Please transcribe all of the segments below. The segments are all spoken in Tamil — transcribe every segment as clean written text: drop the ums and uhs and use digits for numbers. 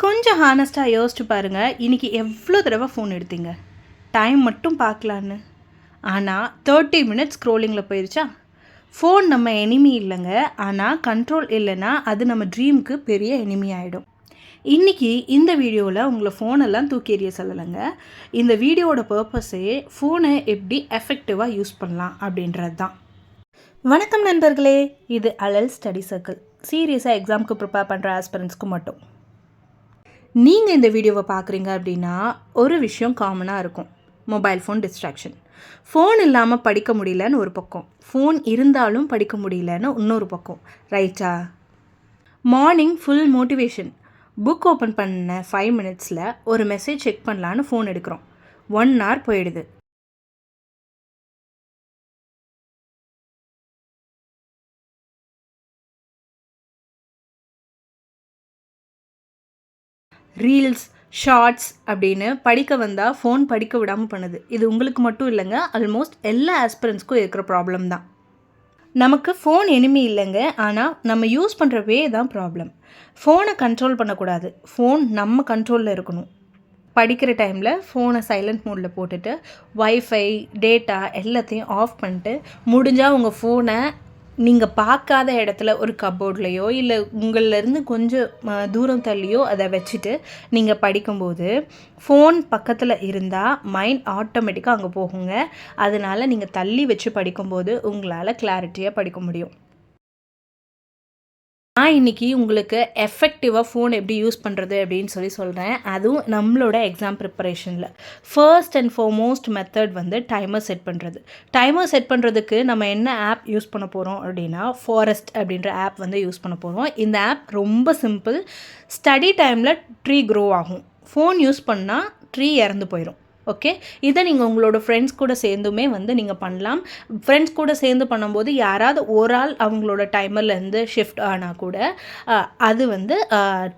கொஞ்சம் ஹானஸ்ட்டாக யோசிச்சு பாருங்கள், இன்றைக்கி எவ்வளோ தடவை ஃபோன் எடுத்தீங்க? டைம் மட்டும் பார்க்கலான்னு. ஆனால் 30 மினிட்ஸ் ஸ்க்ரோலிங்கில் போயிடுச்சா? ஃபோன் நம்ம எனிமி இல்லைங்க, ஆனால் கண்ட்ரோல் இல்லைன்னா அது நம்ம ட்ரீமுக்கு பெரிய எனிமி ஆகிடும். இன்றைக்கி இந்த வீடியோவில் உங்களை ஃபோனெல்லாம் தூக்கி எறிய சொல்லலைங்க. இந்த வீடியோவோட பர்பஸே ஃபோனை எப்படி எஃபெக்டிவாக யூஸ் பண்ணலாம் அப்படின்றது தான். வணக்கம் நண்பர்களே, இது அலல் ஸ்டடி சர்க்கிள். சீரியஸாக எக்ஸாமுக்கு ப்ரிப்பேர் பண்ணுற ஆஸ்பிரண்ட்ஸ்க்கு மட்டும். நீங்கள் இந்த வீடியோவை பார்க்குறீங்க அப்படின்னா ஒரு விஷயம் காமனாக இருக்கும். Mobile phone distraction. ஃபோன் இல்லாமல் படிக்க முடியலன்னு ஒரு பக்கம், ஃபோன் இருந்தாலும் படிக்க முடியலன்னு இன்னொரு பக்கம், ரைட்டா? Morning full motivation, book open பண்ண 5 மினிட்ஸில் ஒரு மெசேஜ் செக் பண்ணலான்னு ஃபோன் எடுக்கிறோம். 1 hour போயிடுது. ரீல்ஸ், ஷார்ட்ஸ் அப்படின்னு படிக்க வந்தால் ஃபோன் படிக்க விடாமல் பண்ணுது. இது உங்களுக்கு மட்டும் இல்லைங்க, ஆல்மோஸ்ட் எல்லா ஆஸ்பிரண்ட்ஸ்க்கும் இருக்கிற ப்ராப்ளம் தான். நமக்கு ஃபோன் எனிமி இல்லைங்க, ஆனால் நம்ம யூஸ் பண்ணுற வே தான் ப்ராப்ளம். ஃபோனை கண்ட்ரோல் பண்ணக்கூடாது, ஃபோன் நம்ம கண்ட்ரோலில் இருக்கணும். படிக்கிற டைமில் ஃபோனை சைலண்ட் மோடில் போட்டுட்டு வைஃபை, டேட்டா எல்லாத்தையும் ஆஃப் பண்ணிட்டு, முடிஞ்சால் உங்கள் ஃபோனை நீங்கள் பார்க்காத இடத்துல ஒரு கப்போர்ட்லேயோ இல்லை உங்கள்லேருந்து கொஞ்சம் தூரம் தள்ளியோ அதை வச்சுட்டு நீங்கள் படிக்கும்போது ஃபோன் பக்கத்தில் இருந்தால் மைண்ட் ஆட்டோமேட்டிக்காக அங்கே போகுங்க. அதனால் நீங்கள் தள்ளி வச்சு படிக்கும்போது உங்களால் கிளாரிட்டியாக படிக்க முடியும். நான் இன்றைக்கி உங்களுக்கு எஃபெக்டிவாக ஃபோன் எப்படி யூஸ் பண்ணுறது அப்படின்னு சொல்கிறேன். அதுவும் நம்மளோட எக்ஸாம் ப்ரிப்பரேஷனில் ஃபர்ஸ்ட் அண்ட் ஃபார்மோஸ்ட் மெத்தட் வந்து டைமர் செட் பண்ணுறது. டைமர் செட் பண்ணுறதுக்கு நம்ம என்ன ஆப் யூஸ் பண்ண போகிறோம் அப்படின்னா ஃபாரஸ்ட் அப்படின்ற ஆப் வந்து யூஸ் பண்ண போகிறோம். இந்த ஆப் ரொம்ப சிம்பிள். ஸ்டடி டைமில் ட்ரீ க்ரோ ஆகும், ஃபோன் யூஸ் பண்ணால் ட்ரீ இறந்து போயிடும். ஓகே, இதை நீங்கள் உங்களோட ஃப்ரெண்ட்ஸ் கூட சேர்ந்துமே வந்து நீங்கள் பண்ணலாம். ஃப்ரெண்ட்ஸ் கூட சேர்ந்து பண்ணும்போது யாராவது ஒரு ஆள் அவங்களோட டைமர்லேருந்து ஷிஃப்ட் ஆனால் கூட அது வந்து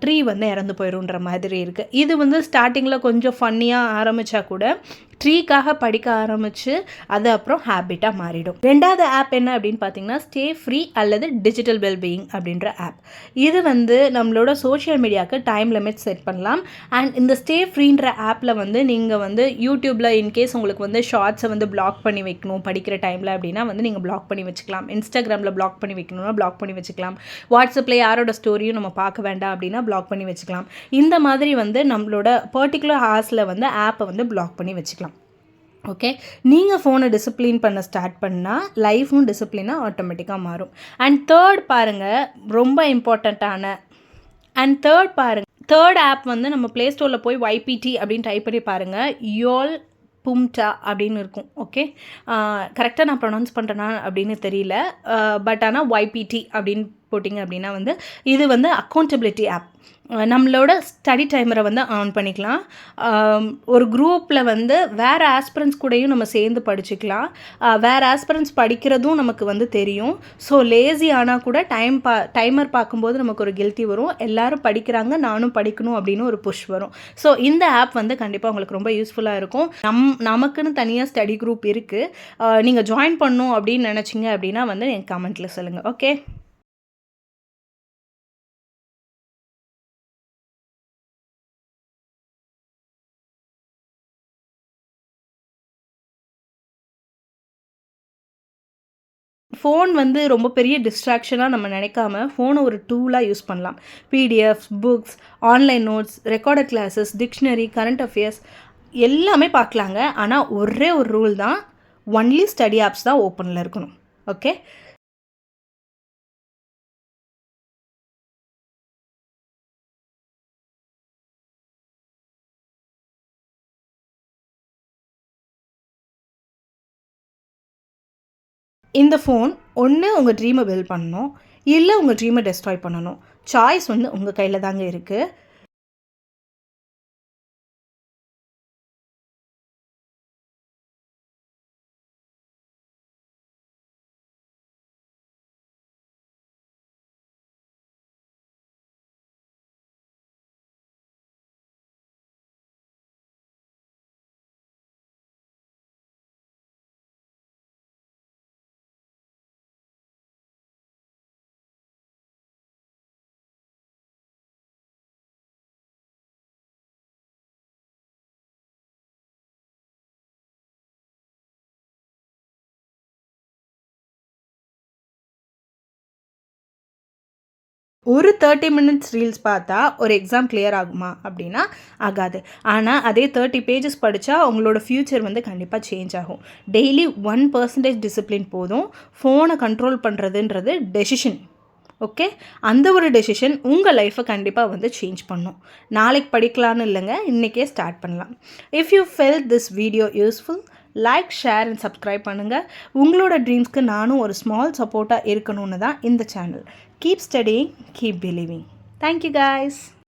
ட்ரீ வந்து இறந்து போயிடும்ன்ற மாதிரி இருக்குது. இது வந்து ஸ்டார்டிங்கில் கொஞ்சம் ஃபன்னியாக ஆரம்பித்தா கூட ட்ரீக்காக படிக்க ஆரம்பித்து அது அப்புறம் ஹேபிட்டாக மாறிடும். ரெண்டாவது ஆப் என்ன அப்படின்னு பார்த்தீங்கன்னா ஸ்டே ஃப்ரீ அல்லது டிஜிட்டல் வெல்பீயிங் அப்படின்ற ஆப். இது வந்து நம்மளோட சோஷியல் மீடியாவுக்கு டைம் லிமிட் செட் பண்ணலாம். அண்ட் இந்த ஸ்டே ஃப்ரீன்ற ஆப்பில் வந்து நீங்கள் வந்து யூடியூப்பில் இன்கேஸ் உங்களுக்கு வந்து ஷார்ட்ஸை வந்து பிளாக் பண்ணி வைக்கணும் படிக்கிற டைமில் அப்படின்னா வந்து நீங்கள் பிளாக் பண்ணி வச்சுக்கலாம். இன்ஸ்டாகிராமில் பிளாக் பண்ணி வைக்கணும்னா பிளாக் பண்ணி வச்சுக்கலாம். வாட்ஸ்அப்பில் யாரோட ஸ்டோரியும் நம்ம பார்க்க வேண்டாம் அப்படின்னா பிளாக் பண்ணி வச்சுக்கலாம். இந்த மாதிரி வந்து நம்மளோட பர்டிகுலர் ஹார்ஸில் வந்து ஆப்பை வந்து பிளாக் பண்ணி வச்சுக்கலாம். ஓகே, நீங்கள் ஃபோனை டிசிப்ளின் பண்ண ஸ்டார்ட் பண்ணால் லைஃப்பும் டிசிப்ளினாக ஆட்டோமேட்டிக்காக மாறும். அண்ட் தேர்ட் பாருங்கள், ரொம்ப இம்பார்ட்டண்ட்டான தேர்ட் ஆப் வந்து நம்ம ப்ளே ஸ்டோரில் போய் YPT அப்படின்னு டைப் பண்ணி பாருங்கள். யோல் பும்டா அப்படின்னு இருக்கும். ஓகே, கரெக்டாக நான் ப்ரொனவுன்ஸ் பண்ணுறேன்னா அப்படின்னு தெரியல, பட் ஆனால் YPT அப்படின்னு போட்டிங்க அப்படின்னா வந்து இது வந்து அக்கௌண்டபிலிட்டி ஆப். நம்மளோட ஸ்டடி டைமரை வந்து ஆன் பண்ணிக்கலாம். ஒரு குரூப்பில் வந்து வேறு ஆஸ்பிரண்ட்ஸ் கூடயும் நம்ம சேர்ந்து படிச்சுக்கலாம். வேறு ஆஸ்பிரண்ட்ஸ் படிக்கிறதும் நமக்கு வந்து தெரியும். ஸோ லேசி ஆனால் கூட டைமர் பார்க்கும்போது நமக்கு ஒரு கில்ட்டி வரும். எல்லோரும் படிக்கிறாங்க, நானும் படிக்கணும் அப்படின்னு ஒரு புஷ் வரும். ஸோ இந்த ஆப் வந்து கண்டிப்பாக உங்களுக்கு ரொம்ப யூஸ்ஃபுல்லாக இருக்கும். நமக்குன்னு தனியாக ஸ்டடி குரூப் இருக்குது. நீங்கள் ஜாயின் பண்ணணும் அப்படின்னு நினச்சிங்க அப்படின்னா வந்து எனக்கு கமெண்ட்டில் சொல்லுங்கள். ஓகே. ஃபோன் வந்து ரொம்ப பெரிய டிஸ்ட்ராக்ஷனாக நம்ம நினைக்காம ஃபோனை ஒரு டூலாக யூஸ் பண்ணலாம். PDFs, books, online notes, recorded classes, dictionary, current affairs எல்லாமே பார்க்கலாங்க. ஆனால் ஒரே ஒரு ரூல் தான், ஒன்லி ஸ்டடி ஆப்ஸ் தான் ஓப்பனில் இருக்கணும். ஓகே, இந்த ஃபோன் ஒன்று உங்கள் ட்ரீமை பில்ட் பண்ணணும், இல்லை உங்கள் ட்ரீமை டெஸ்ட்ராய் பண்ணணும். சாய்ஸ் வந்து உங்கள் கையில் தாங்க இருக்குது. ஒரு 30 மினிட்ஸ் ரீல்ஸ் பார்த்தா ஒரு எக்ஸாம் கிளியர் ஆகுமா அப்படின்னா ஆகாது. ஆனால் அதே 30 பேஜஸ் படித்தா உங்களோட ஃப்யூச்சர் வந்து கண்டிப்பாக சேஞ்ச் ஆகும். டெய்லி 1% டிசிப்ளின் போதும். ஃபோனை கண்ட்ரோல் பண்ணுறதுன்றது டெசிஷன். ஓகே, அந்த ஒரு டெசிஷன் உங்கள் லைஃப்பை கண்டிப்பாக வந்து சேஞ்ச் பண்ணும். நாளைக்கு படிக்கலான்னு இல்லைங்க, இன்றைக்கே ஸ்டார்ட் பண்ணலாம். If you felt this video useful, like, share and subscribe பண்ணுங்கள். உங்களோட ட்ரீம்ஸ்க்கு நானும் ஒரு ஸ்மால் சப்போர்ட்டாக இருக்கணும்னு தான் இந்த channel. Keep studying, keep believing. Thank you guys.